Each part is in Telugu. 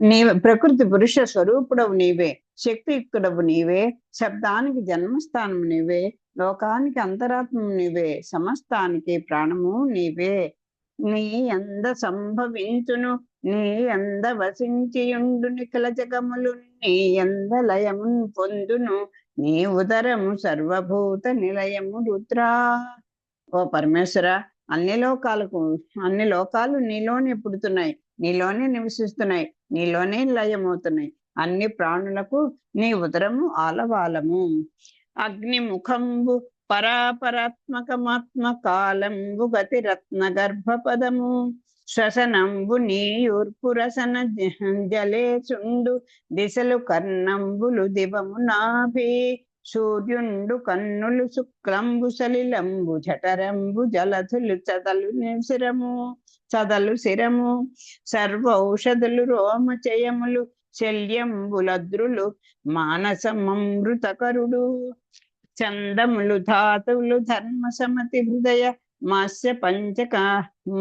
నీవే ప్రకృతి పురుష స్వరూపుడవు నీవే, శక్తియుక్తుడవు నీవే, శబ్దానికి జన్మస్థానం నీవే, లోకానికి అంతరాత్మ నీవే, సమస్తానికి ప్రాణము నీవే. నీ అంద సంభవించును, నీ అంద వసించియుండు నిఖిల జగములు, నీ అంద లయమున్ పొందును, నీ ఉదరము సర్వభూత నిలయము రుద్రా. ఓ పరమేశ్వర, అన్ని లోకాలు నీలోనే పుడుతున్నాయి, నీలోనే నివసిస్తున్నాయి, నీలోనే లయమవుతున్నాయి. అన్ని ప్రాణులకు నీ ఉదరము ఆలవాలము. అగ్నిముఖంబు పరాపరాత్మకమాత్మ కాలంబు గతిరత్న గర్భపదము, శ్వసనంబు నీయూర్పు రసన జలేచుండు, దిశలు కర్ణంబులు దివము నాభి, సూర్యుండు కన్నులు శుక్లంబు సలిలంబు జఠరంబు జలధులు చదలు శిరము, సర్వౌషధులు రోమచయములు శల్యంబులద్రులు, మానసమమృతకరుడు, చందములు ధాతువులు ధర్మ సమతి హృదయ మాస్య పంచక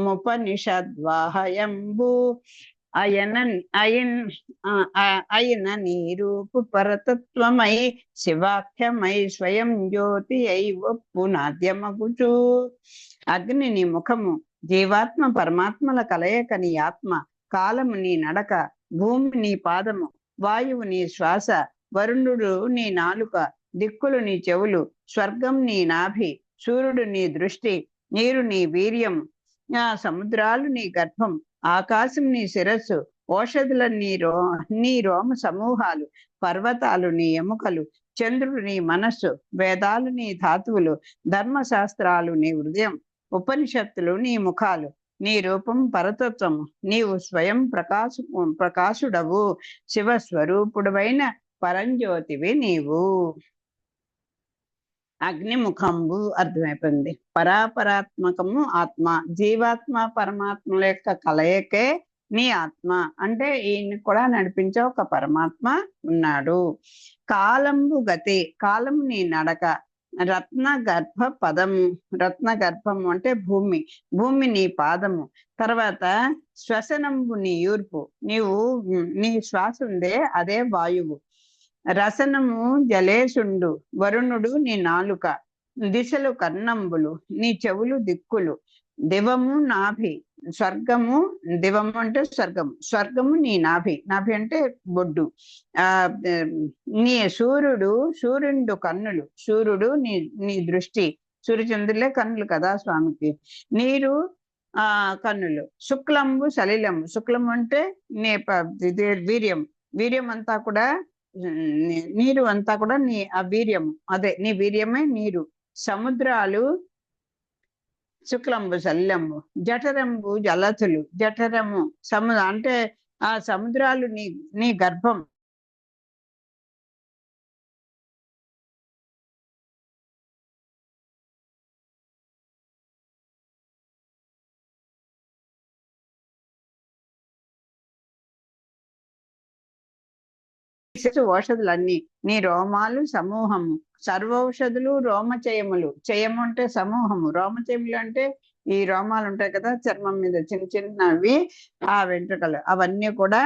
ముపనిషద్వాహయంబు, అయన నీరూపు పరతత్వమై శివాఖ్యమై స్వయం జ్యోతి అయి ఒప్పు నాద్యమగుచు. అగ్ని నీ ముఖము, జీవాత్మ పరమాత్మల కలయిక నీ ఆత్మ, కాలము నీ నడక, భూమి నీ పాదము, వాయువు నీ శ్వాస, వరుణుడు నీ నాలుక, దిక్కులు నీ చెవులు, స్వర్గం నీ నాభి, సూర్యుడు నీ దృష్టి, నీరు నీ వీర్యం, సముద్రాలు నీ గర్భం, ఆకాశం నీ శిరస్సు, ఓషధుల నీ రోమ సమూహాలు, పర్వతాలు నీ ఎముకలు, చంద్రుడు నీ మనస్సు, వేదాలు నీ ధాతువులు, ధర్మశాస్త్రాలు నీ హృదయం, ఉపనిషత్తులు నీ ముఖాలు, నీ రూపం పరతత్వము, నీవు స్వయం ప్రకాశుడవు, శివస్వరూపుడవైన పరంజ్యోతివి నీవు. అగ్నిముఖంబు అర్థమైపోయింది. పరాపరాత్మకము ఆత్మ, జీవాత్మ పరమాత్మల యొక్క కలయికే నీ ఆత్మ. అంటే ఈయన్ని కూడా నడిపించే ఒక పరమాత్మ ఉన్నాడు. కాలంబు గతి, కాలము నీ నడక, రత్న గర్భ పదము, రత్న గర్భము అంటే భూమి, భూమి నీ పాదము, తర్వాత శ్వసనంబు నీ యూర్పు, నీ శ్వాస ఉందే అదే వాయువు, రసనము జలేశుండు, వరుణుడు నీ నాలుక, దిశలు కర్ణంబులు, నీ చెవులు దిక్కులు, దివము నాభి, స్వర్గము, దివము అంటే స్వర్గము, స్వర్గము నీ నాభి, నాభి అంటే బొడ్డు, నీ సూర్యుడు కన్నులు, సూర్యుడు నీ దృష్టి, సూర్యచంద్రులే కన్నులు కదా స్వామికి, నీరు కన్నులు, శుక్లంబు సలిలము, శుక్లము అంటే నీ వీర్యం, వీర్యం అంతా కూడా నీరు అంతా కూడా నీ ఆ వీర్యము, అదే నీ వీర్యమే నీరు, సముద్రాలు శుక్లంబు సల్లంబు, జఠరంబు జలతులు, జఠరము అంటే ఆ సముద్రాలు నీ గర్భం, ఓషధులన్నీ, నీ రోమాలు సమూహము, సర్వౌషధులు రోమచయములు, చయము అంటే సమూహము, రోమచయములు అంటే ఈ రోమాలు ఉంటాయి కదా చర్మం మీద చిన్న చిన్నవి, ఆ వెంట్రుకలు, అవన్నీ కూడా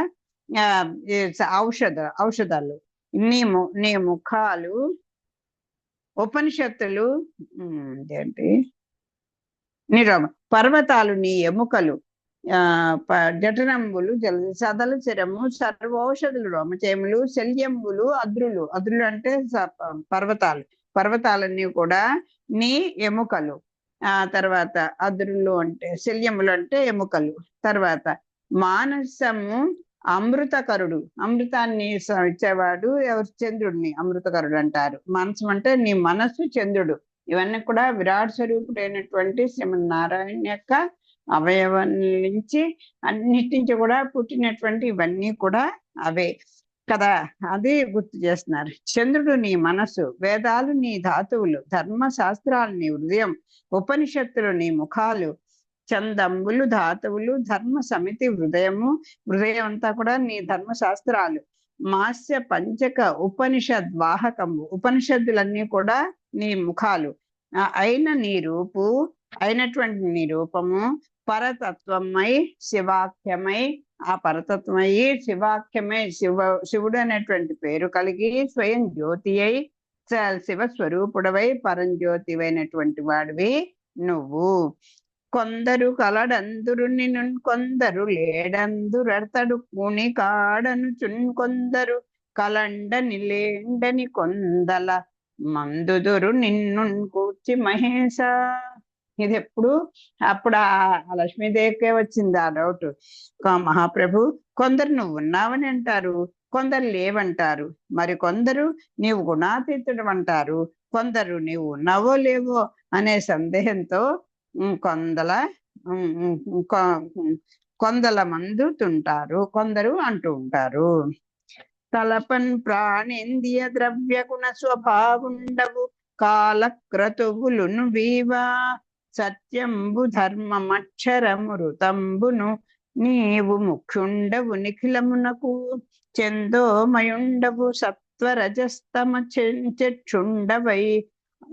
ఔషధాలు. నీ ముఖాలు, ఉపనిషత్తులు ఏంటి నీ రోమ, పర్వతాలు నీ ఎముకలు, జఠరంబులు సదల శరము, సర్వౌషధులు రోమచయములు, శల్యంబులు అద్రులు, అద్రులు అంటే పర్వతాలన్నీ కూడా నీ ఎముకలు, తర్వాత అద్రులు అంటే శల్యములు అంటే ఎముకలు, తర్వాత మానసము అమృతకరుడు, అమృతాన్ని ఇచ్చేవాడు ఎవరు, చంద్రుడిని అమృతకరుడు అంటారు. మానసం అంటే నీ మనస్సు, చంద్రుడు, ఇవన్నీ కూడా విరాట్ స్వరూపుడైనటువంటి శ్రీమన్నారాయణ యొక్క అవయవం నుంచి అన్నిటి నుంచి కూడా పుట్టినటువంటి ఇవన్నీ కూడా అవే కదా, అది గుర్తు చేస్తున్నారు. చంద్రుడు నీ మనస్సు, వేదాలు నీ ధాతువులు, ధర్మశాస్త్రాలు నీ హృదయం, ఉపనిషత్తులు నీ ముఖాలు, చందంబులు ధాతువులు, ధర్మ సమితి హృదయం అంతా కూడా నీ ధర్మశాస్త్రాలు, మాస్య పంచక ఉపనిషద్వాహకము, ఉపనిషత్తులన్నీ కూడా నీ ముఖాలు, అయినటువంటి నీ రూపము, పరతత్వమై శివాఖ్యమై, ఆ పరతత్వమై శివాఖ్యమై, శివుడు అనేటువంటి పేరు కలిగి స్వయం జ్యోతి అయి శివస్వరూపుడవై పరంజ్యోతివైనటువంటి వాడివి నువ్వు. కొందరు కలడందురు నిన్ను, కొందరు లేడందురతడు కూని కాడను చున్, కొందరు కలండని లేండని కొందల మందుదురు నిన్ను కూర్చి మహేశ. ఇది ఎప్పుడు అప్పుడు ఆ లక్ష్మీదేవికే వచ్చింది ఆ డౌట్. మహాప్రభు, కొందరు నువ్వు ఉన్నావని అంటారు, కొందరు లేవంటారు, మరి కొందరు నీవు గుణాతీతుడు అంటారు, కొందరు నీవు ఉన్నావో లేవో అనే సందేహంతో కొందల మందుతుంటారు, కొందరు అంటూ ఉంటారు. తలపన్ ప్రాణేంద్రియ ద్రవ్య గుణ స్వభావుండవు కాలక్రతువులును వీవా, సత్యంబు ధర్మమక్షరమృతంబును నీవు ముఖ్యుండవు నిఖిలమునకు, చందోమయుండవు సత్వరజస్తమ చక్షుండవై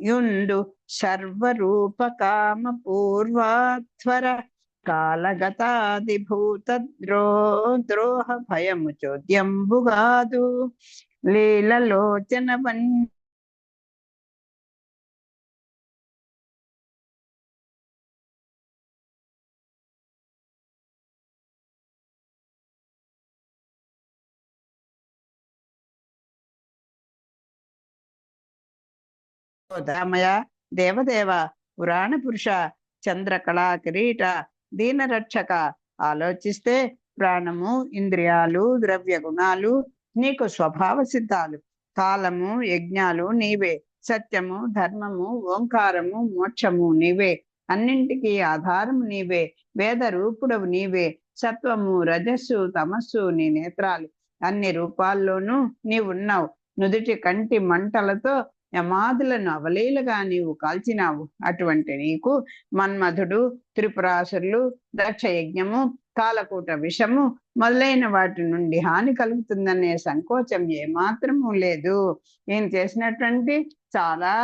యుందు సర్వరూప కామ పూర్వాధ్వర కాలగతాదిభూత ద్రోహ భయము చోద్యంబుగాదు లీలలోచన రామయ దేవదేవ పురాణ పురుష చంద్రకళా కిరీట దీనరక్షక, ఆలోచిస్తే ప్రాణము, ఇంద్రియాలు, ద్రవ్య గుణాలు నీకు స్వభావ సిద్ధాలు, కాలము, యజ్ఞాలు నీవే, సత్యము, ధర్మము, ఓంకారము, మోక్షము నీవే, అన్నింటికీ ఆధారము నీవే, వేద రూపుడవు నీవే, సత్వము, రజస్సు, తమస్సు నీ నేత్రాలు, అన్ని రూపాల్లోనూ నీవున్నావు. నుదుటి కంటి మంటలతో యమాదులను అవలీలగా నీవు కాల్చినావు. అటువంటి నీకు మన్మధుడు, త్రిపురాసురులు, దక్షయజ్ఞము, కాలకూట విషము మొదలైన వాటి నుండి హాని కలుగుతుందనే సంకోచం ఏమాత్రము లేదు. నేను చేసినటువంటి చాలా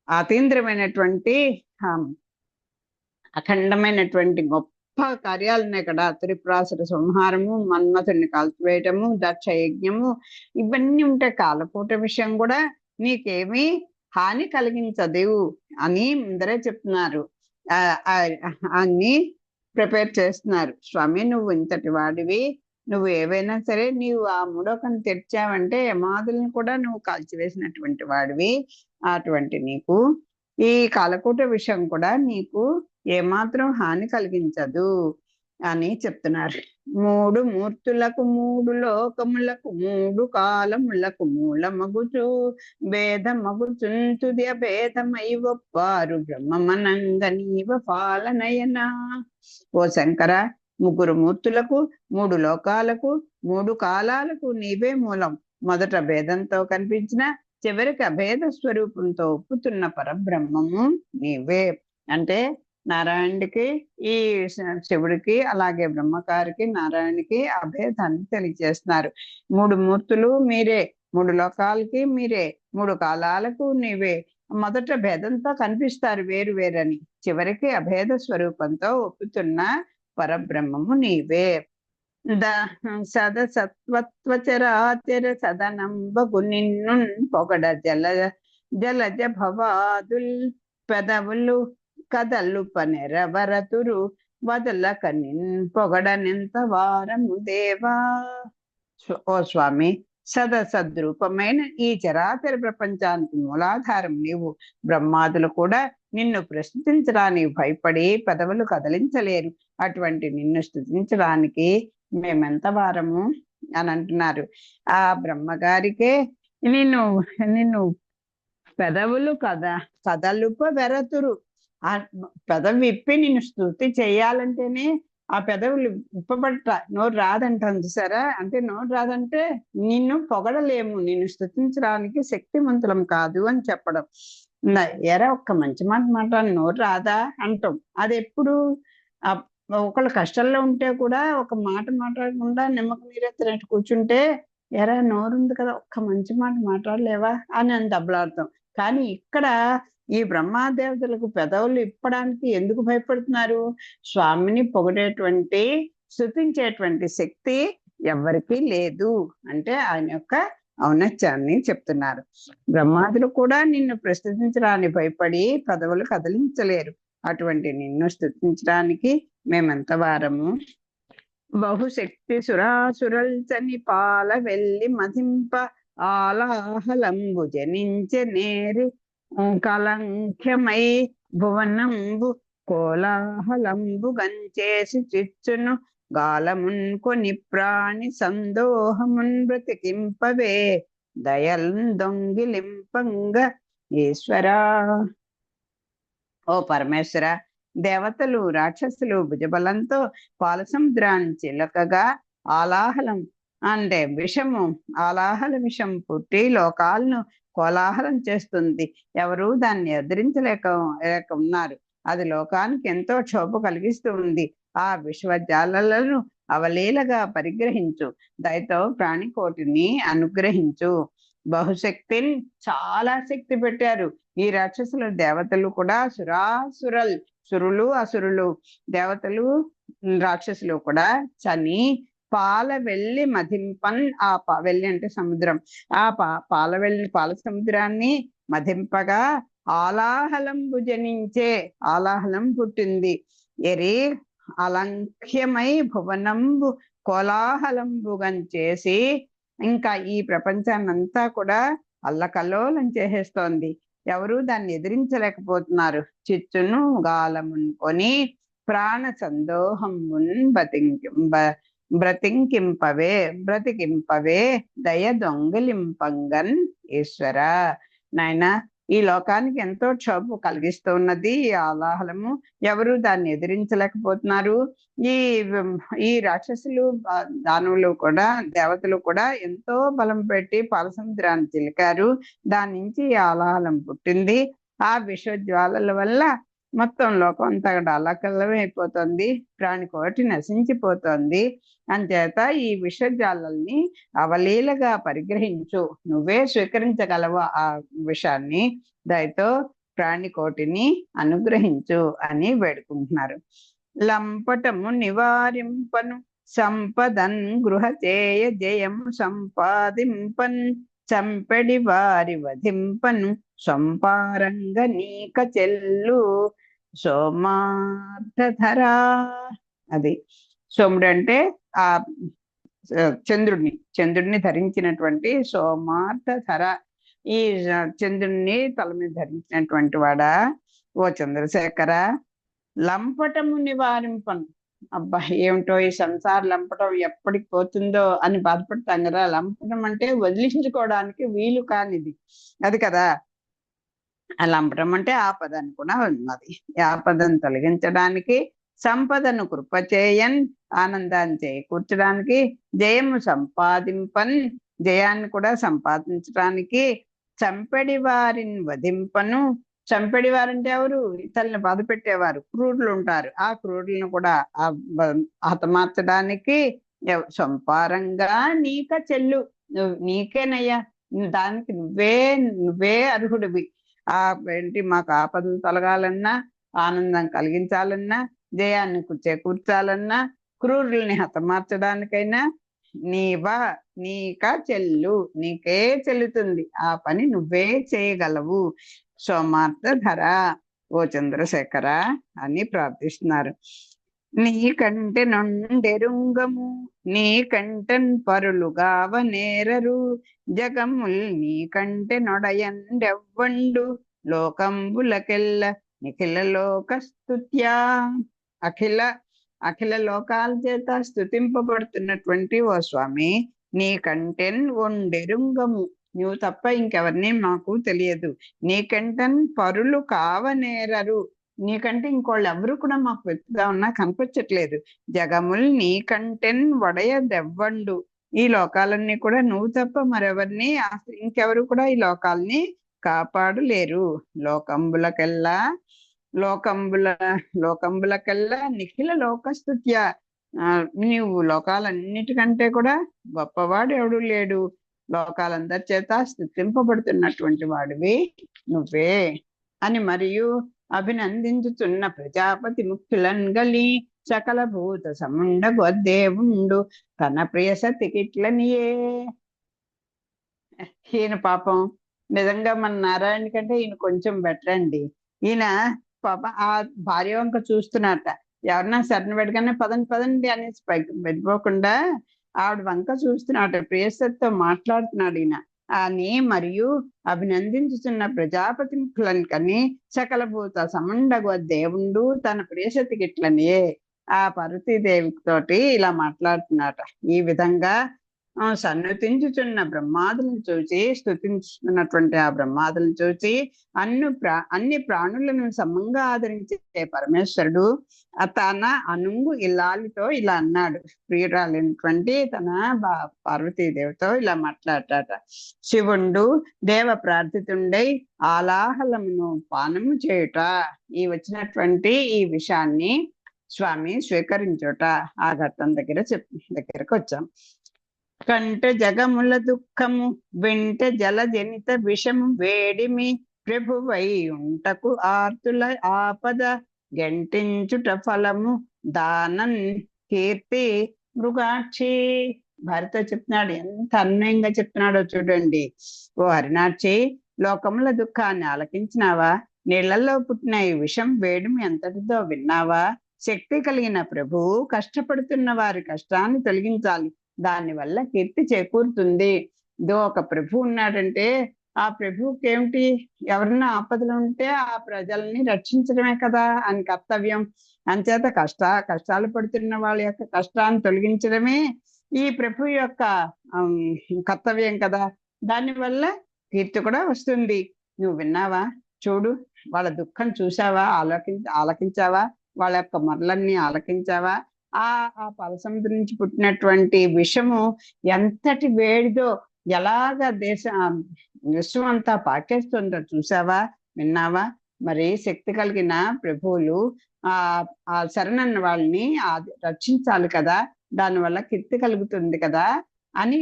అతీంద్రమైనటువంటి అఖండమైనటువంటి గొప్ప కార్యాలున్నాయి కదా. త్రిపురాసుర సంహారము, మన్మథుని కాల్చివేయటము, దక్ష యజ్ఞము, ఇవన్నీ ఉంటాయి. కాలకూట విషయం కూడా నీకేమీ హాని కలిగించదు అని ముందరే చెప్తున్నారు. అన్ని ప్రిపేర్ చేస్తున్నారు. స్వామి, నువ్వు ఇంతటి వాడివి, నువ్వు ఏవైనా సరే నీవు ఆ మూడోకను తెరిచావంటే యమాదులను కూడా నువ్వు కాల్చివేసినటువంటి వాడివి. అటువంటి నీకు ఈ కాలకూట విషయం కూడా నీకు ఏమాత్రం హాని కలిగించదు అని చెప్తున్నారు. మూడు మూర్తులకు, మూడు లోకములకు, మూడు కాలములకు మూలమగుచు భేదమగుచుంతుది అభేదమై ఒప్పారు బ్రహ్మమనంగనీవ పాలనయనా. ఓ శంకర, ముగ్గురు మూర్తులకు, మూడు లోకాలకు, మూడు కాలాలకు నీవే మూలం. మొదట భేదంతో కనిపించిన చివరికి అభేద స్వరూపంతో ఒప్పుతున్న పరబ్రహ్మము నీవే. అంటే నారాయణుడికి, ఈ శివుడికి, అలాగే బ్రహ్మగారికి, నారాయణుడికి అభేదాన్ని తెలియజేస్తున్నారు. మూడు మూర్తులు మీరే, మూడు లోకాలకి మీరే, మూడు కాలాలకు నీవే. మొదట భేదంతో కనిపిస్తారు వేరు వేరని, చివరికి అభేద స్వరూపంతో ఒప్పుతున్న పరబ్రహ్మము నీవే. సదసత్వచరాచర సదనంబగు నిన్ను పొగడ జలజ భవాదుల్ పెదవులు కదలు పనెరవరతురు వదలక నిన్ పొగడనెంత వారము దేవా. ఓ స్వామి, సదసద్రూపమైన ఈ చరాచర ప్రపంచానికి మూలాధారం నీవు. బ్రహ్మాదులు కూడా నిన్ను ప్రశ్నించడానికి భయపడి పెదవులు కదిలించలేరు. అటువంటి నిన్ను స్తుతించడానికి మేమెంత వారము అని అంటున్నారు. ఆ బ్రహ్మగారికే నిన్ను పెదవులు కదలుప వెరతురు. ఆ పెదవి విప్పి నిన్ను స్తుతి చేయాలంటేనే ఆ పెదవులు విప్పబట్ట, నోరు రాదంటాను చూసారా. అంటే నోరు రాదంటే నిన్ను పొగడలేము, నిన్ను స్తుతించడానికి శక్తివంతులం కాదు అని చెప్పడం. ఎరా ఒక్క మంచి మాట మాట నోరు రాదా అంటాం. అది ఎప్పుడు ఒకళ్ళు కష్టంలో ఉంటే కూడా ఒక మాట మాట్లాడకుండా నిమ్మకు నీరెత్తినట్టు కూర్చుంటే, ఎరా నోరుంది కదా ఒక్క మంచి మాట మాట్లాడలేవా అని దెబ్బలాడతాం. కానీ ఇక్కడ ఈ బ్రహ్మాదేవతలకు పెదవులు ఇప్పడానికి ఎందుకు భయపడుతున్నారు? స్వామిని పొగిడేటువంటి స్తుతించేటువంటి శక్తి ఎవరికీ లేదు అంటే ఆయన యొక్క ఔన్నత్యాన్ని చెప్తున్నారు. బ్రహ్మాదులు కూడా నిన్ను ప్రస్తుతించడానికి భయపడి పెదవులు కదిలించలేరు. అటువంటి నిన్ను స్తుతించడానికి మేమెంత వారము. బహుశక్తి సురాసురల్చని పాల వెళ్ళి మధింప ఆలాహలంబు జనించె నేరి కలంఖ్యమై భువనంబు కోలాహలంబు గంచేసి చిచ్చును గాలమున్ కొని ప్రాణి సందోహమున్ బ్రతికింపవే దయల్ దొంగిలింపంగ ఈశ్వరా. ఓ పరమేశ్వర, దేవతలు రాక్షసులు భుజబలంతో పాలసముద్రాన్ని చిలకగా ఆలాహలం అంటే విషము ఆలాహల విషం పుట్టి లోకాలను కోలాహలం చేస్తుంది. ఎవరు దాన్ని ఎదిరించలేక ఉన్నారు. అది లోకానికి ఎంతో క్షోభ కలిగిస్తూ ఉంది. ఆ విశ్వజాలను అవలీలగా పరిగ్రహించు, దయతో ప్రాణికోటిని అనుగ్రహించు. బహుశక్తిని చాలా శక్తి పెట్టారు ఈ రాక్షసులు. దేవతలు కూడా సురులు అసురులు, దేవతలు రాక్షసులు కూడా చని పాల వెళ్ళి మధింపన్, ఆ వెళ్ళి అంటే సముద్రం, ఆ పాల సముద్రాన్ని మధింపగా ఆలాహలంబు జనించే ఆలాహలం పుట్టింది. ఎరి అలంఖ్యమై భువనంబు కోలాహలంబుగం చేసి ఇంకా ఈ ప్రపంచాన్నంతా కూడా అల్లకల్లోలం చేసేస్తోంది. ఎవరు దాన్ని ఎదిరించలేకపోతున్నారు. చిచ్చును గాలమున్ కొని ప్రాణ సందోహమున్ బ్రతికింపవే దయ దొంగలింపంగన్ ఈశ్వర. నాయన, ఈ లోకానికి ఎంతో క్షోభ కలిగిస్తూ ఉన్నది ఈ ఆలాహలము. ఎవరు దాన్ని ఎదిరించలేకపోతున్నారు. ఈ రాక్షసులు దానవులు కూడా దేవతలు కూడా ఎంతో బలం పెట్టి పాలసముద్రాన్ని చిలికారు. దాని నుంచి ఈ ఆలాహలం పుట్టింది. ఆ విశ్వజ్వాలల వల్ల మొత్తం లోకం అంతా అల్లకల్లమే అయిపోతుంది. ప్రాణికోటి నశించిపోతుంది. అంచేత ఈ విషజాలని అవలీలగా పరిగ్రహించు, నువ్వే స్వీకరించగలవు ఆ విషాన్ని. దయతో ప్రాణికోటిని అనుగ్రహించు అని వేడుకుంటున్నారు. లంపటము నివారింపను సంపదన్ గృహ చేయ జయం సంపాదింపన్ చంపెడి వారి వధింపను సంపారంగ నీక చెల్లు సోమార్థధరా. అది సోముడు అంటే ఆ చంద్రుడిని ధరించినటువంటి సోమార్థధర. ఈ చంద్రుడిని తల మీద ధరించినటువంటి వాడా ఓ చంద్రశేఖర, లంపటము నివారింపను. అబ్బా, ఏమిటో ఈ సంసార లంపటం ఎప్పటికి పోతుందో అని బాధపడతాం కదా. లంపటం అంటే వదిలించుకోవడానికి వీలు కానిది అది కదా. ఆ లంపటం అంటే ఆపద అని కూడా ఉన్నది. ఆపదను తొలగించడానికి, సంపదను కృపచేయన్ ఆనందాన్ని చేకూర్చడానికి, జయము సంపాదింపన్ జయాన్ని కూడా సంపాదించడానికి, చంపెడి వారిని వధింపను. చంపెడి వారంటే ఎవరు? ఇతరులను బాధ పెట్టేవారు, క్రూరులు ఉంటారు. ఆ క్రూరులను కూడా హతమార్చడానికి సంపారంగా నీక చెల్లు, నీకేనయ్యా, దానికి నువ్వే అర్హుడివి. ఏంటి, మాకు ఆపదలు తొలగాలన్నా, ఆనందం కలిగించాలన్నా, జయాన్ని చేకూర్చాలన్నా, క్రూరుల్ని హతమార్చడానికైనా నీక చెల్లు, నీకే చెల్లుతుంది. ఆ పని నువ్వే చేయగలవు. సోమార్థధర, ఓ చంద్రశేఖర అని ప్రార్థిస్తున్నారు. నీకంటే నొండెరుంగము, నీకంటన్ పరులుగావ నేరరు, జగముల్ నీకంటే నొడయండెవ్వండు, లోకంబులకెల్ల నిఖిల లోకస్తుత్యా. అఖిల లోకాల చేత స్తుతింపబడుతున్నటువంటి ఓ స్వామి, నీకంటెన్ ఒండెరుంగము, నువ్వు తప్ప ఇంకెవరిని మాకు తెలియదు. నీకంటన్ పరులు కావనేరరు, నీకంటే ఇంకోళ్ళు ఎవరు కూడా మాకు వ్యక్తిగా ఉన్నా కనిపించట్లేదు. జగముల్ నీకంటెన్ వడయదెవ్వండు, ఈ లోకాలన్నీ కూడా నువ్వు తప్ప మరెవరిని ఇంకెవరు కూడా ఈ లోకాలని కాపాడులేరు. లోకంబులకల్లా నిఖిల లోకస్తుత్య, నీవు లోకాలన్నిటికంటే కూడా గొప్పవాడు ఎవడు లేడు. లోకాలందరి చేత స్తుతింపబడుతున్నటువంటి వాడివి నువ్వే. అని మరియు అభినందించుతున్న ప్రజాపతి ముఖ్యులన్ గలి సకల భూత సముండ గొద్దేవుండు తన ప్రియ సతికిట్లనియే. ఈయన పాపం నిజంగా మన నారాయణ కంటే ఈయన కొంచెం బెటర్ అండి. ఈయన పాప ఆ భార్య వంక చూస్తున్నట్ట, ఎవరన్నా శరణ పెడగానే పదండి పదండి అనేసి పైకి వెళ్ళిపోకుండా ఆవిడ వంక చూస్తున్నాడు, ప్రియసతో మాట్లాడుతున్నాడు ఈయన అని మరియు అభినందించుతున్న ప్రజాపతి ముఖులను కని సకల భూత సమండగ దేవుండు తన ప్రియసతికి ఇట్లనే ఆ పార్వతీదేవి తోటి ఇలా మాట్లాడుతున్నాట. ఈ విధంగా సన్నతించుచున్న బ్రహ్మాదులను చూచి, స్తుతించుతున్నటువంటి ఆ బ్రహ్మాదులను చూచి అన్ని ప్రాణులను సమంగా ఆదరించే పరమేశ్వరుడు తన అనుంగు ఇల్లాలితో ఇలా అన్నాడు. ప్రియురాలైనటువంటి తన పార్వతీదేవితో ఇలా మాట్లాడట. శివుండు దేవ ప్రార్థితుండై ఆలాహలమును పానము చేయుట. ఈ వచ్చినటువంటి ఈ విషయాన్ని స్వామి స్వీకరించుట ఆ ఘట్టం దగ్గరకు వచ్చాం. కంట జగముల దుఃఖము వెంట జలజనిత విషము వేడిమి ప్రభువై ఉంటకు ఆర్తుల ఆపద గంటించుట ఫలము దానన్ కీర్తి మృగాక్షి. భర్త చెప్తున్నాడు, ఎంత అన్వయంగా చెప్తున్నాడో చూడండి. ఓ హరినాక్షి, లోకముల దుఃఖాన్ని ఆలకించినావా? నీళ్లలో పుట్టిన ఈ విషం వేడిమి ఎంతటిదో విన్నావా? శక్తి కలిగిన ప్రభువు కష్టపడుతున్న వారి కష్టాన్ని తొలగించాలి, దానివల్ల కీర్తి చేకూరుతుంది. ఇదో ఒక ప్రభు ఉన్నాడంటే ఆ ప్రభువుకి ఏమిటి, ఎవరన్నా ఆపదలు ఉంటే ఆ ప్రజల్ని రక్షించడమే కదా అని కర్తవ్యం. అంచేత కష్టాలు పడుతున్న వాళ్ళ యొక్క కష్టాన్ని తొలగించడమే ఈ ప్రభు యొక్క కర్తవ్యం కదా. దానివల్ల కీర్తి కూడా వస్తుంది. నువ్వు విన్నావా? చూడు, వాళ్ళ దుఃఖం చూసావా? ఆలకించావా? వాళ్ళ యొక్క మొరలన్నీ ఆలకించావా? ఆ పలసముద్రం నుంచి పుట్టినటువంటి విషము ఎంతటి వేడిదో, ఎలాగ విశ్వం అంతా పాకేస్తుందో చూసావా? విన్నావా? మరి శక్తి కలిగిన ప్రభువులు ఆ శరణన్న వాళ్ళని రక్షించాలి కదా, దానివల్ల కీర్తి కలుగుతుంది కదా అని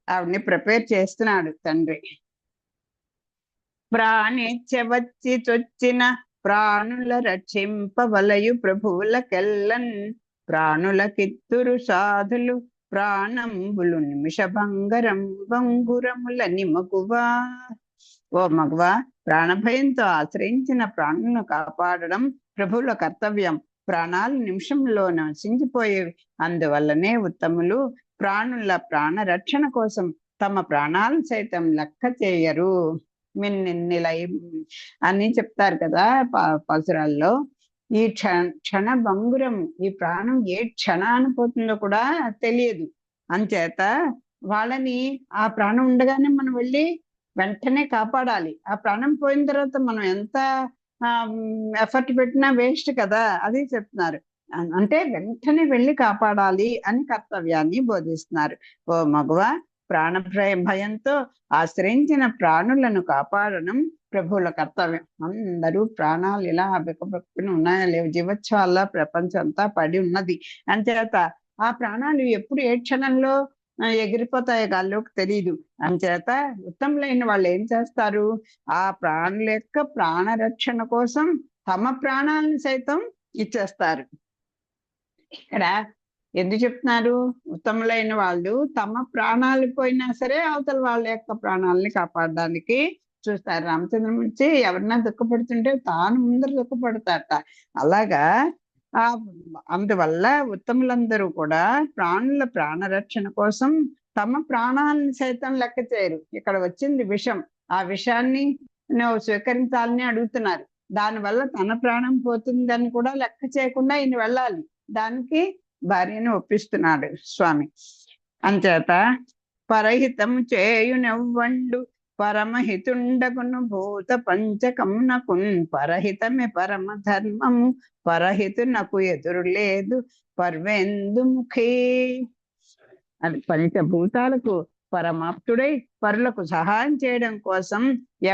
ఆవిడ్ని ప్రిపేర్ చేస్తున్నాడు తండ్రి. ప్రాణిచ్చవచ్చి చొచ్చిన ప్రాణుల రక్షింపవలయు ప్రభువులకెల్లన్ ప్రాణుల కిత్తురు సాధులు ప్రాణంబులు నిమిష భంగురములని మగువా. ఓ మగువా, ప్రాణభయంతో ఆశ్రయించిన ప్రాణులను కాపాడడం ప్రభువుల కర్తవ్యం. ప్రాణాలు నిమిషంలో నశించిపోయేవి. అందువల్లనే ఉత్తములు ప్రాణుల ప్రాణ రక్షణ కోసం తమ ప్రాణాలు సైతం లెక్క చేయరు. మిన్నిలై అని చెప్తారు కదా పసురాల్లో. ఈ క్షణ భంగురం, ఈ ప్రాణం ఏ క్షణాన పోతుందో కూడా తెలియదు. అంచేత వాళ్ళని ఆ ప్రాణం ఉండగానే మనం వెళ్ళి వెంటనే కాపాడాలి. ఆ ప్రాణం పోయిన తర్వాత మనం ఎంత ఎఫర్ట్ పెట్టినా వేస్ట్ కదా, అది చెప్తున్నారు. అంటే వెంటనే వెళ్ళి కాపాడాలి అని కర్తవ్యాన్ని బోధిస్తున్నారు. ఓ మగువ, భయంతో ఆశ్రయించిన ప్రాణులను కాపాడడం ప్రభువుల కర్తవ్యం. అందరూ ప్రాణాలు ఇలా బిక్కబిక్కుని ఉన్నాయా లేవు, జీవోత్సవాల్లో ప్రపంచం అంతా పడి ఉన్నది. అంచేత ఆ ప్రాణాలు ఎప్పుడు ఏ క్షణంలో ఎగిరిపోతాయో గాల్లోకి తెలియదు. అంచేత ఉత్తములైన వాళ్ళు ఏం చేస్తారు, ఆ ప్రాణుల యొక్క ప్రాణరక్షణ కోసం తమ ప్రాణాలను సైతం ఇచ్చేస్తారు. ఇక్కడ ఎందుకు చెప్తున్నారు? ఉత్తములైన వాళ్ళు తమ ప్రాణాలు పోయినా సరే అవతల వాళ్ళ యొక్క ప్రాణాలని కాపాడడానికి చూస్తారు. రామచంద్రమూర్తి ఎవరన్నా దుఃఖపడుతుంటే తాను ముందర దుఃఖపడతారట. అలాగా అందువల్ల ఉత్తములందరూ కూడా ప్రాణుల ప్రాణరక్షణ కోసం తమ ప్రాణాలను సైతం లెక్క చేయరు. ఇక్కడ వచ్చింది విషం, ఆ విషాన్ని నువ్వు స్వీకరించాలని అడుగుతున్నారు. దానివల్ల తన ప్రాణం పోతుందని కూడా లెక్క చేయకుండా ఈయన వెళ్ళాలి. దానికి భార్యను ఒప్పిస్తున్నాడు స్వామి. అంచేత పరహితం చేయునెవ్వండు పరమహితుండగును భూత పంచకమునకున్ పరహితమే పరమ ధర్మము పరహితునకు ఎదురు లేదు పర్వేందు ముఖీ. అది పంచభూతాలకు పరమాప్తుడై పరులకు సహాయం చేయడం కోసం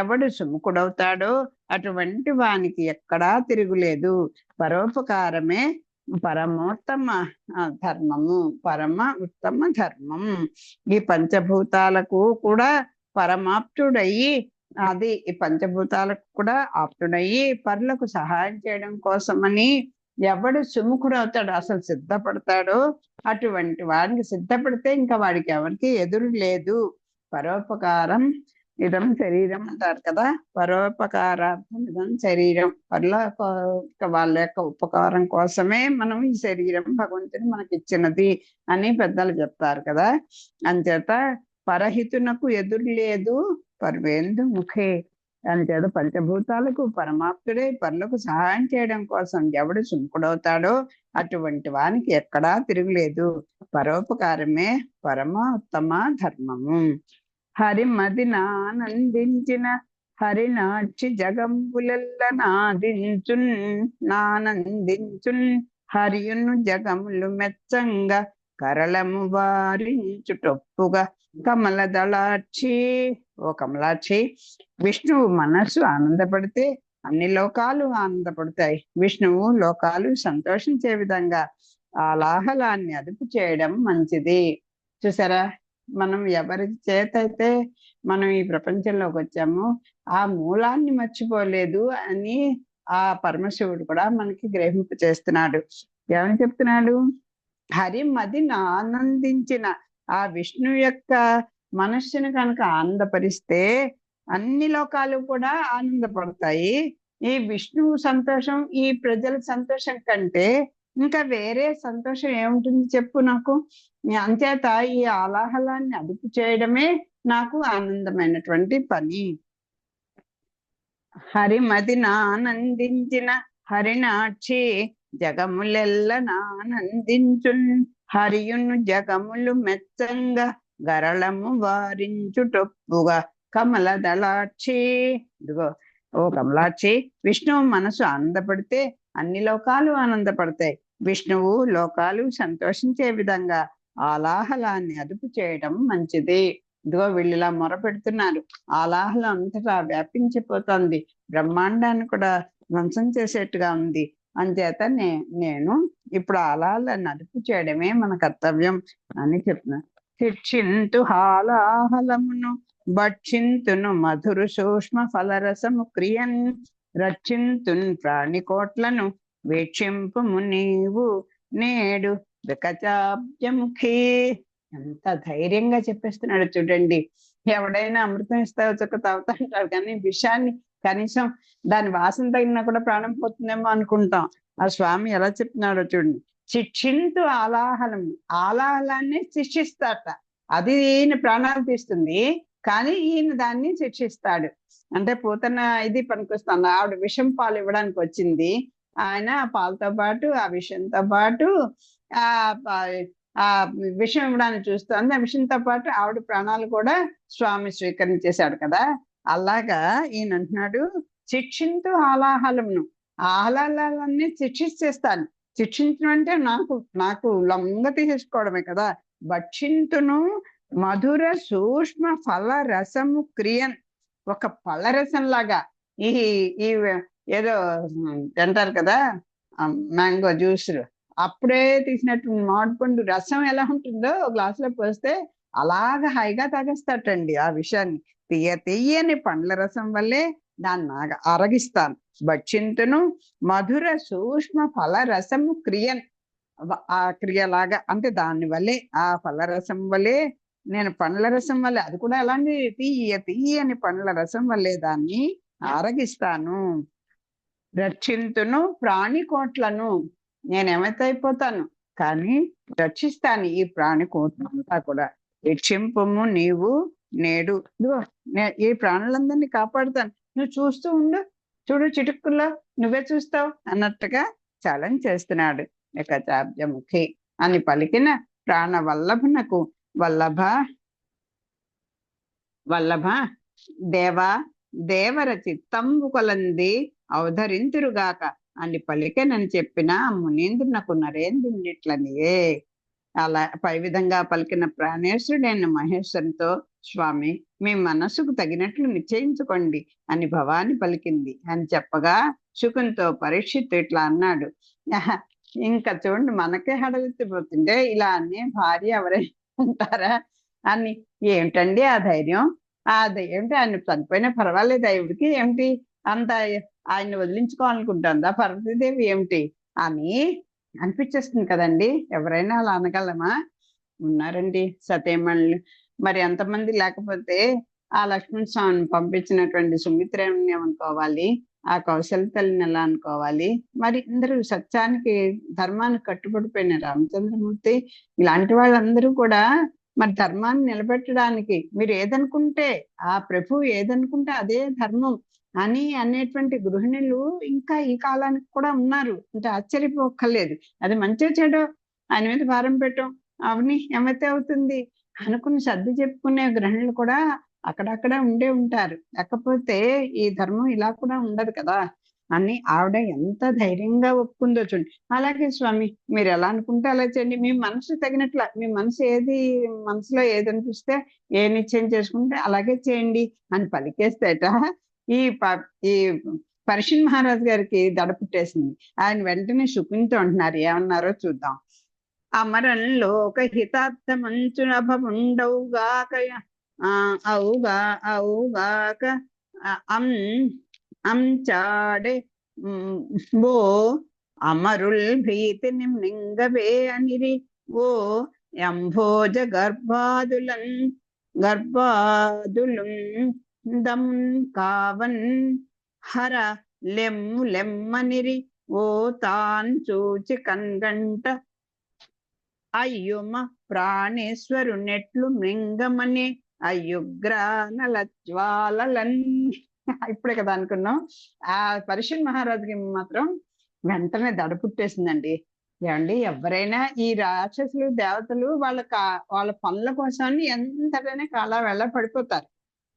ఎవడు సుముఖుడవుతాడో అటువంటి వానికి ఎక్కడా తిరుగులేదు. పరోపకారమే పరమోత్తమ ధర్మము, పరమ ఉత్తమ ధర్మం. ఈ పంచభూతాలకు కూడా పరమాప్తుడయ్యి అది ఈ పంచభూతాలకు కూడా ఆప్తుడయ్యి పరులకు సహాయం చేయడం కోసమని ఎవడు సుముఖుడవుతాడు, అసలు సిద్ధపడతాడో అటువంటి వాడికి సిద్ధపడితే ఇంకా వాడికి ఎవరికి ఎదురు లేదు. పరోపకారం ఇదం శరీరం అంటారు కదా, పరోపకారార్థం ఇదం శరీరం. వాళ్ళ యొక్క ఉపకారం కోసమే మనం ఈ శరీరం భగవంతుడు మనకి ఇచ్చినది అని పెద్దలు చెప్తారు కదా. అంచేత పరహితునకు ఎదురు లేదు పర్వేందు ముఖే. అంచేత పంచభూతాలకు పరమాప్తుడే పరులకు సహాయం చేయడం కోసం ఎవడు సుముఖుడవుతాడో అటువంటి వానికి ఎక్కడా తిరుగులేదు. పరోపకారమే పరమోత్తమ ధర్మము. హరిమదినానందించిన హరినాక్షి జగంబులెల్ల నాదించున్ నానందించున్ హరియును జగములు మెచ్చంగా కరళము వారించుటొప్పుగా కమలదళాక్షి. ఓ కమలాక్షి, విష్ణువు మనస్సు ఆనందపడితే అన్ని లోకాలు ఆనందపడతాయి. విష్ణువు లోకాలు సంతోషించే విధంగా ఆలాహలాన్ని అదుపు చేయడం మంచిది. చూసారా, మనం ఎవరి చేత అయితే మనం ఈ ప్రపంచంలోకి వచ్చామో ఆ మూలాన్ని మర్చిపోలేదు అని ఆ పరమశివుడు కూడా మనకి గ్రహింప చేస్తున్నాడు. ఏమని చెప్తున్నాడు? హరి మదిని ఆనందించిన ఆ విష్ణు యొక్క మనస్సును కనుక ఆనందపరిస్తే అన్ని లోకాలు కూడా ఆనందపడతాయి. ఈ విష్ణువు సంతోషం, ఈ ప్రజల సంతోషం కంటే ఇంకా వేరే సంతోషం ఏముంటుంది చెప్పు నాకు. అంచేత ఈ ఆలాహలాన్ని అదుపు చేయడమే నాకు ఆనందమైనటువంటి పని. హరిమదిని ఆనందించిన హరినాక్షి జగములెల్ల నానందించున్ హరియును జగములు మెచ్చంగా గరళము వారించుటొప్పుగా కమలదళాక్షి. ఇదిగో ఓ కమలాక్షి, విష్ణువు మనసు ఆనందపడితే అన్ని లోకాలు ఆనందపడతాయి. విష్ణువు లోకాలు సంతోషించే విధంగా ఆలాహలాన్ని అదుపు చేయడం మంచిది. ఇదిగో వీళ్ళిలా మొరపెడుతున్నారు, ఆలాహలం అంతటా వ్యాపించిపోతుంది, బ్రహ్మాండాన్ని కూడా ధ్వంసం చేసేట్టుగా ఉంది. అంచేత నేను ఇప్పుడు ఆలాహలాన్ని అదుపు చేయడమే మన కర్తవ్యం అని చెప్తున్నాను. శిక్షింతు హాలాహలమును భక్షింతును మధురు సూక్ష్మ ఫలరసము క్రియన్ రక్షింతున్ ప్రాణికోట్లను వీక్షింపుము నీవు నేడు వికచాబ్జముఖి. ఎంత ధైర్యంగా చెప్పేస్తున్నాడు చూడండి. ఎవడైనా అమృతం ఇస్తావు చుక్క తాగుతా అంటాడు, కానీ విషయాన్ని కనీసం దాని వాసన తగినా కూడా ప్రాణం పోతుందేమో అనుకుంటాం. ఆ స్వామి ఎలా చెప్తున్నాడో చూడండి. శిక్షింతు ఆలాహలం, ఆలాహలాన్ని శిక్షిస్తాట. అది ఈయన ప్రాణాలు తీస్తుంది, కానీ ఈయన దాన్ని శిక్షిస్తాడు. అంటే పూతన ఇది పనికొస్తాను, ఆవిడ విషం పాలు ఇవ్వడానికి వచ్చింది, ఆయన పాలతో పాటు ఆ విషంతో పాటు ఆ విషం ఇవ్వడానికి చూస్తుంది. ఆ విషంతో పాటు ఆవిడ ప్రాణాలు కూడా స్వామి స్వీకరించేశాడు కదా. అలాగా ఈయన అంటున్నాడు, శిక్షింతు ఆలాహలమును, ఆహ్లాదాలన్నీ శిక్షిస్తాను. శిక్షించడం అంటే నాకు లొంగ తీసేసుకోవడమే కదా. భక్షింతును మధుర సూక్ష్మ ఫల రసము క్రియన్, ఒక పళ్ళరసం లాగా ఈ ఏదో తింటారు కదా మ్యాంగో జ్యూస్, అప్పుడే తీసినట్టు మామిడిపండు రసం ఎలా ఉంటుందో గ్లాసులో పోస్తే అలాగా హాయిగా తాగేస్తాటండి ఆ విషయాన్ని. తీయని పండ్ల రసం వల్లే దాన్ని అరగిస్తాను. భక్షింతును మధుర సూక్ష్మ ఫల రసము క్రియన్, ఆ క్రియలాగా అంటే దాని వల్లే, ఆ ఫలరసం వల్లే నేను పండ్ల రసం వల్లే, అది కూడా అలాంటి తీయని పండ్ల రసం వల్లే దాన్ని ఆరగిస్తాను. రక్షింతును ప్రాణికోట్లను, నేనేమైపోతాను కానీ రక్షిస్తాను ఈ ప్రాణికోట్లంతా కూడా. రక్షింపము నీవు నేడు, ఈ ప్రాణులందరినీ కాపాడుతాను, నువ్వు చూస్తూ ఉండు, చూడు చిటుక్కుల్లో నువ్వే చూస్తావు అన్నట్టుగా ఛాలెంజ్ చేస్తున్నాడు. వికచాబ్జముఖి అని పలికిన ప్రాణ వల్లభునకు వల్లభ దేవర చిత్తంబు కొలంది అవధరింతురుగాక అని పలికెనని చెప్పిన మునీంద్రునకు నరేంద్రునిట్లనియే. అలా పై విధంగా పలికిన ప్రాణేశ్వరుడైన మహేశ్వరునితో, స్వామి మీ మనస్సుకు తగినట్లు నిశ్చయించుకోండి అని భవాని పలికింది అని చెప్పగా శుకునితో పరీక్షిత్తు ఇట్లా అన్నాడు. ఇంకా చూడండి, మనకే హడలెత్తిపోతుంటే ఇలా అనే భార్య ఎవరైనా ఉంటారా అని. ఏమిటండి ఆ ధైర్యం? అది ఏమిటి, ఆయన చనిపోయినా పర్వాలేదు ఆవిడికి ఏమిటి అంత, ఆయన్ని వదిలించుకోవాలనుకుంటుందా పార్వతీదేవి ఏమిటి అని అనిపించేస్తుంది కదండి. ఎవరైనా అలా అనగలమా? ఉన్నారండి సతీమణులు, మరి ఎంతమంది లేకపోతే ఆ లక్ష్మణ స్వామిని పంపించినటువంటి సుమిత్రని అనుకోవాలి, ఆ కౌశల్య తల్లిని ఎలా అనుకోవాలి, మరి అందరూ సత్యానికి ధర్మానికి కట్టుబడిపోయిన రామచంద్రమూర్తి, ఇలాంటి వాళ్ళందరూ కూడా మరి ధర్మాన్ని నిలబెట్టడానికి మీరు ఏదనుకుంటే, ఆ ప్రభు ఏదనుకుంటే అదే ధర్మం అని అనేటువంటి గృహిణులు ఇంకా ఈ కాలానికి కూడా ఉన్నారు. అంటే ఆశ్చర్యపోక్కర్లేదు. అది మంచి చెడు ఆయన మీద భారం పెట్టాం, అవని ఏమైతే అవుతుంది అనుకుని సర్ది చెప్పుకునే గృహిణులు కూడా అక్కడక్కడ ఉండే ఉంటారు. లేకపోతే ఈ ధర్మం ఇలా కూడా ఉండదు కదా అని ఆవిడ ఎంత ధైర్యంగా ఒప్పుకుందో చూడండి. అలాగే స్వామి మీరు ఎలా అనుకుంటే అలా చేయండి, మీ మనసు తగినట్ల, మీ మనసు ఏది మనసులో ఏది అనిపిస్తే ఏ నిశ్చయం చేసుకుంటే అలాగే చేయండి అని పలికేస్తేట ఈ ఈ పరీక్షణ్ మహారాజు గారికి దడ పుట్టేసింది. ఆయన వెంటనే శుకుంతో అంటున్నారు, ఏమన్నారో చూద్దాం. అమరంలో ఒక హితార్థమంచునభవుండవుగాక అవుగా అవుగాక అం అంచాడే ఓ అమరుల్ భీతిని మింగవే అనిరి ఓ ఎంభోజ గర్భాదులం దం కావన్ హర లెమ్ము లెమ్మనిరి ఓ తాన్ చూచి కన్గంట అయ్యుమ ప్రాణేశ్వరునెట్లు మృంగమని అయ్యుగ్రానల జ్వాలలన్. ఇప్పుడే కదా అనుకున్నాం. ఆ పరీక్షణ్ మహారాజుకి మాత్రం వెంటనే దడ పుట్టేసిందండి. ఏమండి, ఎవరైనా ఈ రాక్షసులు దేవతలు వాళ్ళ పనుల కోసాన్ని ఎంతటనే కాలా వెళ్ళ పడిపోతారు.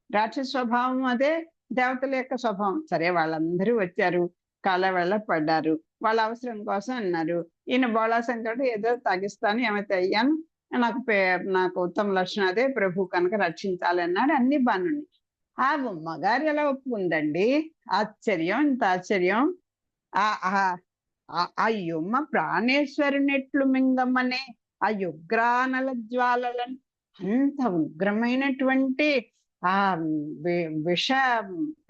రాక్షస స్వభావం అదే, దేవతల యొక్క స్వభావం. సరే వాళ్ళందరూ వచ్చారు, కాళ్ళ వెళ్ళ పడ్డారు, వాళ్ళ అవసరం కోసం అన్నారు. ఈయన బోళాశంకరుడు ఏదో తగిస్తాను, ఏమైతే అయ్యాను, నాకు ఉత్తమ లక్షణం అదే, ప్రభు కనుక రక్షించాలి అన్నాడు. అన్ని బాగున్నాయి. ఆ మగారు ఎలా ఒప్పుకుందండి? ఆశ్చర్యం, ఇంత ఆశ్చర్యం. ఆ యుమ్మ ప్రాణేశ్వరునెట్లు మింగమ్మనే ఆ యుగ్రానల జ్వాలలను, అంత ఉగ్రమైనటువంటి ఆ విష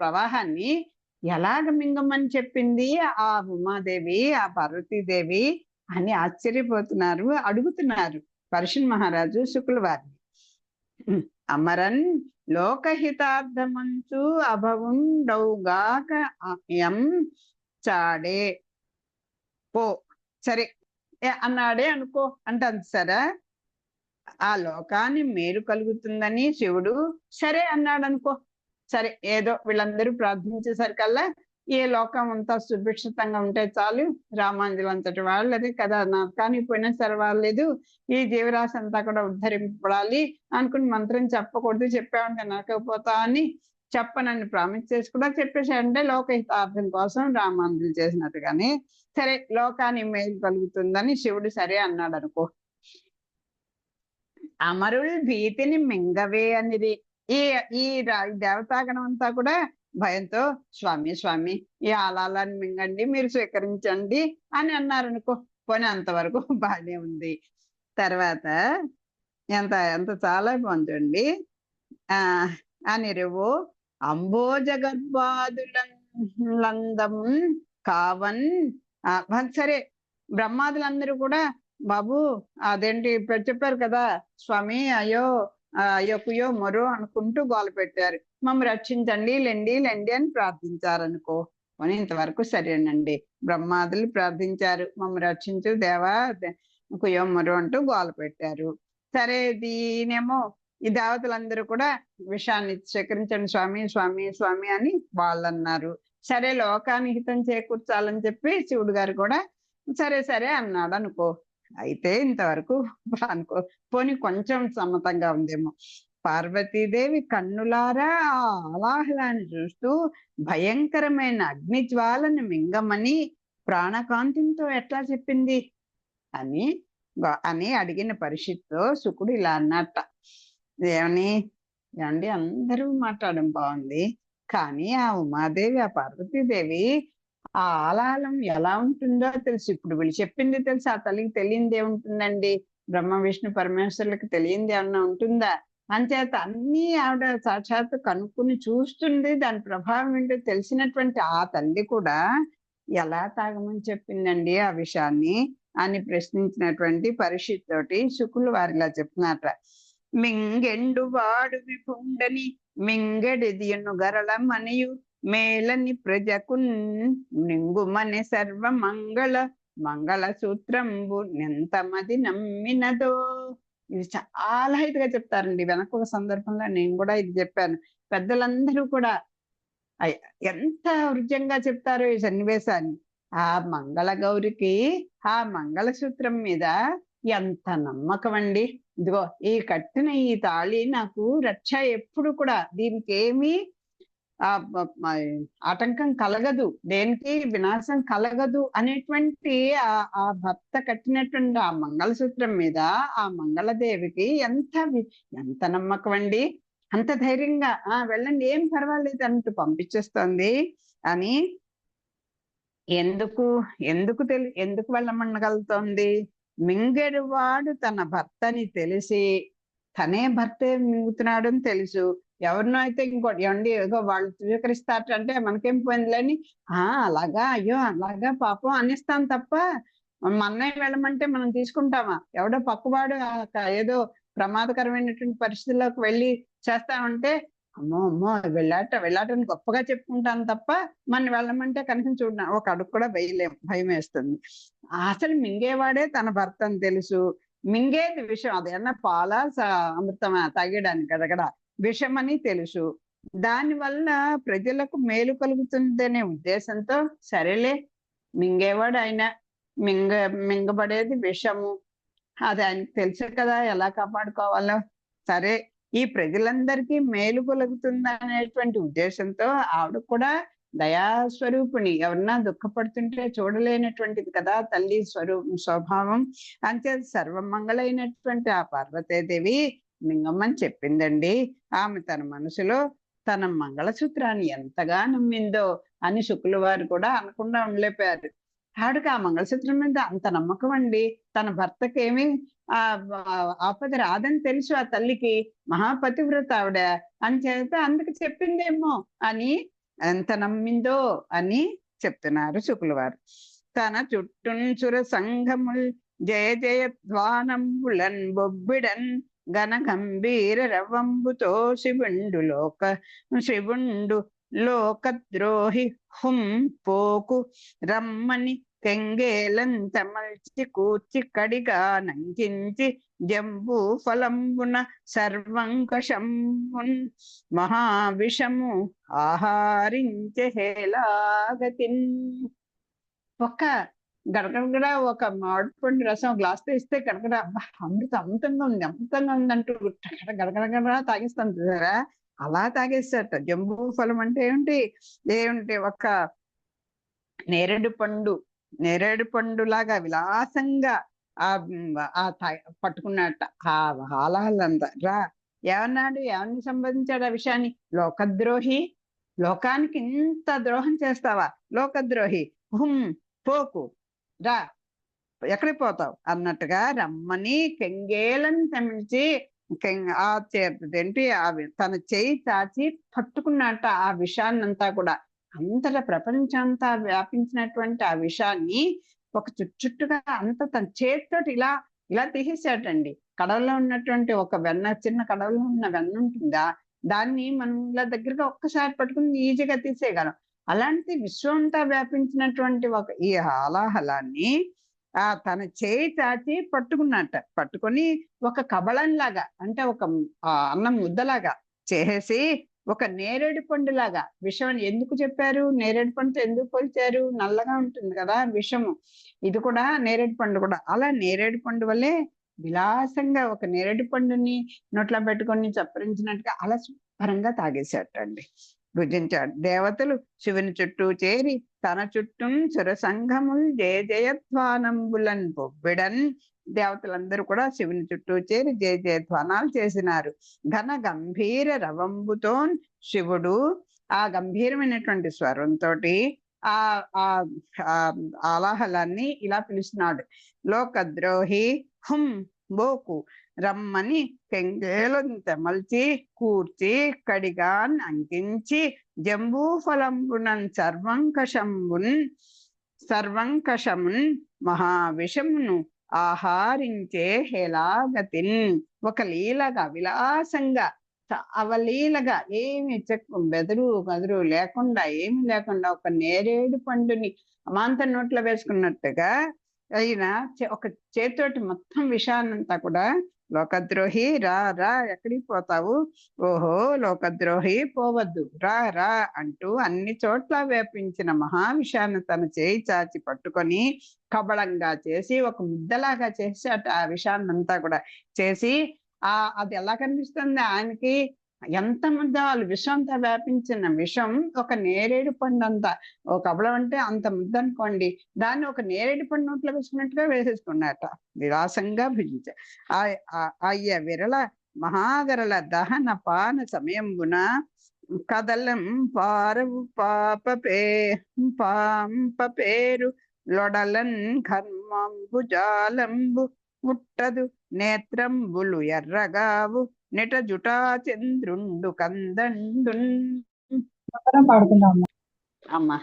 ప్రవాహాన్ని ఎలాగ మింగమని చెప్పింది ఆ ఉమాదేవి, ఆ పార్వతీదేవి అని ఆశ్చర్యపోతున్నారు, అడుగుతున్నారు పరీక్షణ్ మహారాజు శుకుల వారిని. అమరన్ లోకహితార్థమంచు అభవుండవుగాక ఎం చాడే పో, సరే అన్నాడే అనుకో అంటాను. సరే ఆ లోకాన్ని మేలు కలుగుతుందని శివుడు సరే అన్నాడు అనుకో. సరే ఏదో వీళ్ళందరూ ప్రార్థించేసరికల్లా ఏ లోకం అంతా సుభిక్షితంగా ఉంటే చాలు, రామాంజలం అంతటి వాళ్ళు అదే కదా, నరకానికి పోయినా సరవాలేదు, ఈ జీవరాశి అంతా కూడా ఉద్ధరింపబడాలి అనుకుని మంత్రం చెప్పకూడదు, చెప్పామంటే నరకపోతా అని చెప్పనని ప్రామిస్ చేసి కూడా చెప్పేసి, అంటే లోకహితార్థం కోసం రామాంజలి చేసినట్టుగానే సరే లోకాన్ని మేలు కలుగుతుందని శివుడు సరే అన్నాడు అనుకో. అమరుల్ భీతిని మింగవే అనేది ఈ ఈ దేవతాగణం అంతా కూడా భయంతో స్వామి స్వామి ఈ ఆలాలని మింగండి, మీరు స్వీకరించండి అని అన్నారు అనుకో. పోనీ అంతవరకు బాగానే ఉంది. తర్వాత ఎంత ఎంత చాలా బాగుందండి. అనిరువు అంబోజ గర్భాదులందం కావన్. సరే బ్రహ్మాదులందరూ కూడా బాబు అదేంటి చెప్పారు కదా స్వామి, అయ్యో అయ్యో మొరో అనుకుంటూ గోల పెట్టారు, మమ్మల్ని రక్షించండి లెండి లెండి అని ప్రార్థించారనుకో. అని ఇంతవరకు సరేనండి, బ్రహ్మాదులు ప్రార్థించారు మమ్మల్ని రక్షించు దేవా కుయో మొరో అంటూ గోల పెట్టారు. సరే దీనేమో ఈ దేవతలందరూ కూడా విషయాన్ని స్వీకరించండి స్వామి స్వామి స్వామి అని వాళ్ళు అన్నారు. సరే లోకానికి హితం చేకూర్చాలని చెప్పి శివుడు గారు కూడా సరే సరే అన్నాడు అనుకో. అయితే ఇంతవరకు అనుకో, పోనీ కొంచెం సమ్మతంగా ఉందేమో. పార్వతీదేవి కన్నులారా ఆ ఆలాహలాన్ని చూస్తూ భయంకరమైన అగ్ని జ్వాలను మింగమని ప్రాణకాంతితో ఎట్లా చెప్పింది అని అని అడిగిన పరిషత్తో శుకుడు ఇలా అన్నట్ట. ఏమని, ఏమండి అందరూ మాట్లాడడం బాగుంది, కానీ ఆ ఉమాదేవి ఆ పార్వతీదేవి ఆ ఆలాహలం ఎలా ఉంటుందో తెలుసు. ఇప్పుడు వీళ్ళు చెప్పింది తెలుసు, ఆ తల్లికి తెలియంది ఏముంటుందండి? బ్రహ్మ విష్ణు పరమేశ్వరులకు తెలియంది ఏమన్నా ఉంటుందా? అంచేత అన్నీ ఆవిడ సాక్షాత్తు కనుక్కుని చూస్తుంది. దాని ప్రభావం ఏంటో తెలిసినటువంటి ఆ తల్లి కూడా ఎలా తాగమని చెప్పిందండి ఆ విషయాన్ని అని ప్రశ్నించినటువంటి పరీక్షిత్ తోటి శుకులు వారిలా చెప్తున్నట. మింగెండు వాడు విపుండని మింగెడిదియను గరళమనియు మేలని ప్రజకున్ నింగుమని సర్వ మంగళ సూత్రంబు నెంతమది నమ్మినదో. ఇది చాలా ఇదిగా చెప్తారండి. వెనక ఒక సందర్భంలో నేను కూడా ఇది చెప్పాను. పెద్దలందరూ కూడా ఎంత హృదయంగా చెప్తారో ఈ సన్నివేశాన్ని. ఆ మంగళ గౌరికి ఆ మంగళసూత్రం మీద ఎంత నమ్మకం అండి. ఇదిగో ఈ కట్టిన ఈ తాళి నాకు రక్ష, ఎప్పుడు కూడా దీనికి ఏమీ ఆటంకం కలగదు, దేనికి వినాశం కలగదు అనేటువంటి ఆ భర్త కట్టినటువంటి ఆ మంగళసూత్రం మీద ఆ మంగళదేవికి ఎంత నమ్మకం అండి. అంత ధైర్యంగా వెళ్ళండి, ఏం పర్వాలేదు అంటూ పంపించేస్తోంది. అని ఎందుకు వెళ్ళమనగలుగుతోంది? మింగెడువాడు తన భర్తని తెలిసి తనే భర్తే మింగుతున్నాడు అని తెలుసు. ఎవరినో అయితే ఇంకోటి ఏమండి ఏదో వాళ్ళు స్వీకరిస్తారంటే మనకేం పోయిందిలేని అలాగా అయ్యో అలాగా పాపం అనేస్తాం తప్ప అన్నయ్య వెళ్ళమంటే మనం తీసుకుంటామా? ఎవడో పక్కవాడు ఏదో ప్రమాదకరమైనటువంటి పరిస్థితుల్లోకి వెళ్ళి చేస్తామంటే అమ్మో వెళ్ళాటని గొప్పగా చెప్పుకుంటాను తప్ప మన వెళ్ళమంటే కనీసం చూడ ఒక అడుగు కూడా వేయలేం, భయం వేస్తుంది. అసలు మింగేవాడే తన భర్త అని తెలుసు. మింగేది విషం, అదేమన్నా పాల అమృతమా తాగేయడానికి అదగడ విషం అని తెలుసు. దానివల్ల ప్రజలకు మేలు కలుగుతుందనే ఉద్దేశంతో సరేలే మింగేవాడు ఆయన, మింగబడేది విషము, అది ఆయనకు తెలుసు కదా ఎలా కాపాడుకోవాలో. సరే ఈ ప్రజలందరికీ మేలు కలుగుతుందనేటువంటి ఉద్దేశంతో ఆవిడ కూడా దయాస్వరూపిణి, ఎవరన్నా దుఃఖపడుతుంటే చూడలేనటువంటిది కదా తల్లి స్వభావం. అంతే సర్వమంగళైనటువంటి ఆ పార్వతీదేవి మింగమ్మని చెప్పిందండి. ఆమె తన మనసులో తన మంగళసూత్రాన్ని ఎంతగా నమ్మిందో అని శుకుల వారు కూడా అనకుండా ఉండలేపారు. ఆవిడకి ఆ మంగళసూత్రం మీద అంత నమ్మకం అండి. తన భర్తకేమీ ఆపద రాదని తెలుసు ఆ తల్లికి, మహాపతివ్రత ఆవిడ అంచేత అందుకు చెప్పిందేమో అని ఎంత నమ్మిందో అని చెప్తున్నారు శుకుల వారు. తన చుట్టున్సుర సంఘముల్ జయ ధ్వానంబులన్ బొబ్బిడన్ గణ గంభీర రవంబుతో శివుండు లోకద్రోహి హుం పోకు రమ్మని కెంగేలంతమల్చి కూర్చి కడిగా నంకించి జంబూ ఫలంబున సర్వంకషంబున్ మహావిషము ఆహారించే హేలాగతిన్. ఒక్క గడగడ ఒక మామిడిపండు రసం గ్లాస్ తో ఇస్తే గడగడ అమృతంగా ఉందంటూ గడగడగడ తాగిస్తాం చూసారా, అలా తాగేస్తారట. జంబూ ఫలం అంటే ఏమిటి ఒక నేరేడు పండు లాగా విలాసంగా పట్టుకున్నట్ట ఆ హాలాలంతా ఏమన్నాడు, ఏమని సంబంధించాడు ఆ విషయాన్ని? లోకద్రోహి, లోకానికి ఇంత ద్రోహం చేస్తావా లోకద్రోహి, పోకు రా, ఎక్కడికి పోతావు అన్నట్టుగా రమ్మని కెంగేలని తమిళచి తన చేయి చాచి పట్టుకున్నట్ట ఆ విషయాన్నంతా కూడా. అంతటా ప్రపంచంతా వ్యాపించినటువంటి ఆ విషయాన్ని ఒక చుట్టుగా అంత తన చేతితోటి ఇలా తీసేసాటండి. కడవలో ఉన్నటువంటి ఒక చిన్న కడవలో ఉన్న వెన్న ఉంటుందా, దాన్ని మనం ఇలా దగ్గరగా ఒక్కసారి పట్టుకుని ఈజీగా తీసేయగలం. అలాంటి విశ్వం అంతా వ్యాపించినటువంటి ఈ హాలాహలాన్ని తన చేయి చాచి పట్టుకొని ఒక కబళంలాగా, అంటే ఒక అన్నం ముద్దలాగా చేసి ఒక నేరేడు పండులాగా. విషం ఎందుకు చెప్పారు? నేరేడు పండుతో ఎందుకు పోల్చారు? నల్లగా ఉంటుంది కదా విషము. ఇది కూడా నేరేడు పండు కూడా అలా నేరేడు పండు వల్లే విలాసంగా ఒక నేరేడు పండుని నోట్లో పెట్టుకొని చప్పరించినట్టుగా అలా శుభ్రంగా తాగేసేటండి, భుజించాడు. దేవతలు శివుని చుట్టూ చేరి తన చుట్టూ సురసంఘముల్ జయధ్వానంబులన్ బొబ్బిడన్. దేవతలందరూ కూడా శివుని చుట్టూ చేరి జయధ్వానాలు చేసినారు. ఘన గంభీర రవంబుతో శివుడు ఆ గంభీరమైనటువంటి స్వరంతో ఆలాహలాన్ని ఇలా పిలుస్తున్నాడు. లోకద్రోహి హుం బోకు, రమ్మని కెంగేలను తెమల్చి కూర్చి కడిగాన్ అంకించి జంబూ ఫలంబునన్ సర్వంకషమున్ మహావిషమును ఆహారించే హేలాగతిన్. ఒక లీలగా విలాసంగా అవలీలగా ఏమి చెక్కు బెదురు గదురు లేకుండా ఏమి లేకుండా ఒక నేరేడు పండుని అమాంత నోట్లో వేసుకున్నట్టుగా ఆయన ఒక చేతితోటి మొత్తం విషయాన్నంతా కూడా, లోకద్రోహి రా రా ఎక్కడికి పోతావు, ఓహో లోకద్రోహి పోవద్దు రా రా అంటూ అన్ని చోట్ల వ్యాపించిన మహావిషాన్ని తన చేయి చాచి పట్టుకొని కబళంగా చేసి ఒక ముద్దలాగా చేసి ఆ విషాన్నంతా కూడా చేసి అది ఎలా కనిపిస్తుంది ఆయనకి, ఎంత ముద్ద వాళ్ళు విషంతో వ్యాపించిన విషం ఒక నేరేడు పండు అంతా, ఒక కబళం అంటే అంత ముద్ద అనుకోండి, దాన్ని ఒక నేరేడు పండు నోట్లో వేసుకున్నట్టుగా వేసేసుకున్నట్ట విలాసంగా భుజించ అయ్య విరళ మహాగరళ దహన పాన సమయంబున కదలం పారవు పాంపేరు లొడలన్ కర్మంబు జాలంబు ముట్టదు నేత్రంబులు ఎర్రగావు నిట జుటా చంద్రుండు కందండు. అమ్మా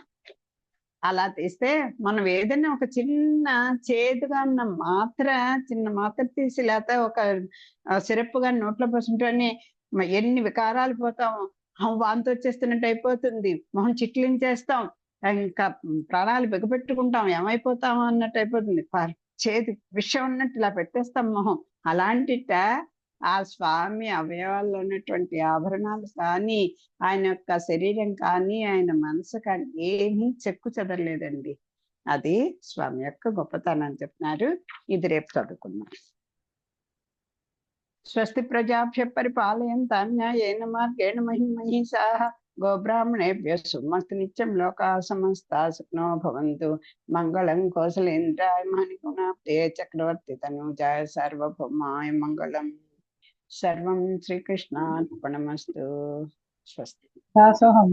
అలా తీస్తే మనం ఏదైనా ఒక చిన్న చేదుగా ఉన్న చిన్న మాత్ర తీసి లేకపోతే ఒక సిరప్గా నోట్లో పోసుంటే ఎన్ని వికారాలు పోతాము, వాంతి వచ్చేస్తున్నట్టు అయిపోతుంది, మొహం చిట్లించేస్తాం, ఇంకా ప్రాణాలు బిగపెట్టుకుంటాం, ఏమైపోతాము అన్నట్టు అయిపోతుంది, చేదు విషయం ఉన్నట్టు ఇలా పెట్టేస్తాం మొహం. అలాంటిట ఆ స్వామి అవయవాల్లో ఉన్నటువంటి ఆభరణాలు కానీ, ఆయన యొక్క శరీరం కానీ, ఆయన మనసు కానీ ఏమీ చెక్కు చెదరలేదండి. అది స్వామి యొక్క గొప్పతనం అని చెప్తున్నారు. ఇది రేపు చదువుకున్నాం. స్వస్తి ప్రజాభ్య పరిపాలయంతాం న్యాయేన మార్గేణ మహిమహీషాః గోబ్రాహ్మణేభ్య సుమస్తు నిత్యం లోకాః సమస్తాః సుఖినో భవంతు. మంగళం కోసలేంద్రాయ మణిగుణాబ్దే చక్రవర్తి తనూజాయ సార్వభౌమాయ మంగళం. సర్వం శ్రీకృష్ణార్పణమస్తు. స్వస్తి. దాసోహం.